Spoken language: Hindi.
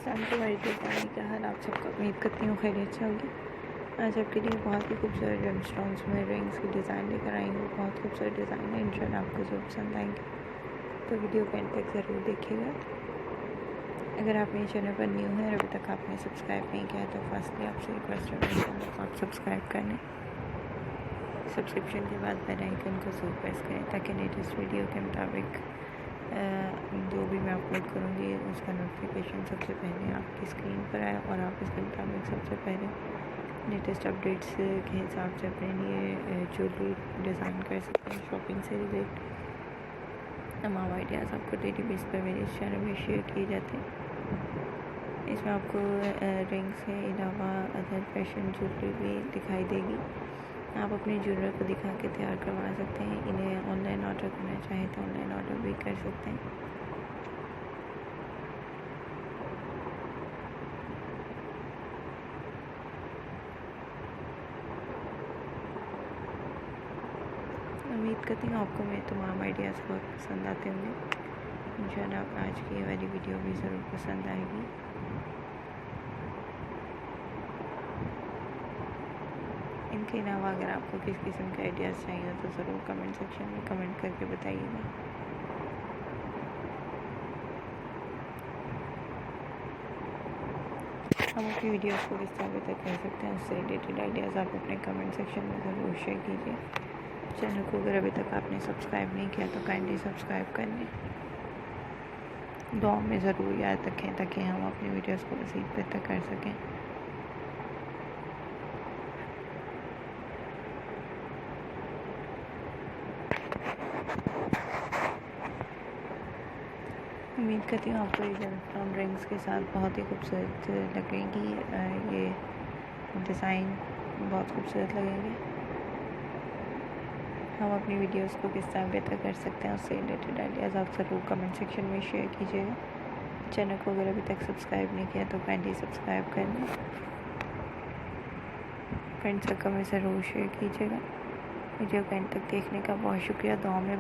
वालेकुम डिज़ाइन का हाल आप सबको उम्मीद करती हूँ खैरियत से होगी। आज आपके लिए बहुत ही खूबसूरत जेमस्टोन्स में रिंग्स की डिज़ाइन लेकर आई हूँ। बहुत खूबसूरत डिज़ाइन है, इंशाल्लाह आपको ज़रूर पसंद आएंगे, तो वीडियो को एंड तक ज़रूर देखिएगा। अगर आप मेरे चैनल पर न्यू हैं और अभी तक आपने सब्सक्राइब नहीं किया है तो फर्स्टली आपसे रिक्वेस्ट है मेरे चैनल को आप सब्सक्राइब कर लें। सब्सक्रिप्शन के बाद बेल आइकन को ज़रूर प्रेस करें ताकि लेटेस्ट वीडियो के मुताबिक जो भी मैं अपलोड करूँगी उसका नोटिफिकेशन सबसे पहले आपकी स्क्रीन पर आए और आप इसके मुताबिक सबसे पहले लेटेस्ट अपडेट्स के हिसाब से अपने लिए ज्वेलरी डिज़ाइन कर सकते हैं। शॉपिंग से रिलेटेड तमाम आइडियाज़ आपको डेली बेस पर मेरे इस चैनल में शेयर किए जाते हैं। इसमें आपको रिंग्स के अलावा अदर फैशन ज्वेलरी भी दिखाई देगी। आप अपने ज्वेलर को दिखा के तैयार करवा सकते हैं। इन्हें ऑनलाइन ऑर्डर करना चाहें तो ऑनलाइन ऑर्डर भी कर सकते हैं। उम्मीद करती हूँ आपको मेरे तमाम आइडियाज़ बहुत पसंद आते होंगे। इंशाल्लाह आज की वाली वीडियो भी ज़रूर पसंद आएगी। इनके अलावा अगर आपको किस किस्म के आइडियाज़ चाहिए तो ज़रूर कमेंट सेक्शन में कमेंट करके बताइएगा। हम अपनी वीडियोस को किस तरह बेहतर कर सकते हैं उससे रिलेटेड आइडियाज़ आप अपने कमेंट सेक्शन में ज़रूर शेयर कीजिए। चैनल को अगर अभी तक आपने सब्सक्राइब नहीं किया तो काइंडली सब्सक्राइब कर लें। दुआ में ज़रूर याद रखें ताकि हम अपनी वीडियोस को मज़ीद बेहतर कर सकें। उम्मीद करती हूँ आपको ये जेमस्टोन रिंग्स के साथ बहुत ही खूबसूरत लगेंगी। ये डिज़ाइन बहुत खूबसूरत लगेंगे। हम अपनी वीडियोस को किस तरह बेहतर कर सकते हैं उससे रिलेटेड आइडियाज़ आप ज़रूर कमेंट सेक्शन में शेयर कीजिएगा। चैनल को अगर अभी तक सब्सक्राइब नहीं किया तो काइंडली सब्सक्राइब कर लें। फ्रेंड सर्कल में ज़रूर शेयर कीजिएगा। वीडियो को एंड तक देखने का बहुत शुक्रिया। दुआ में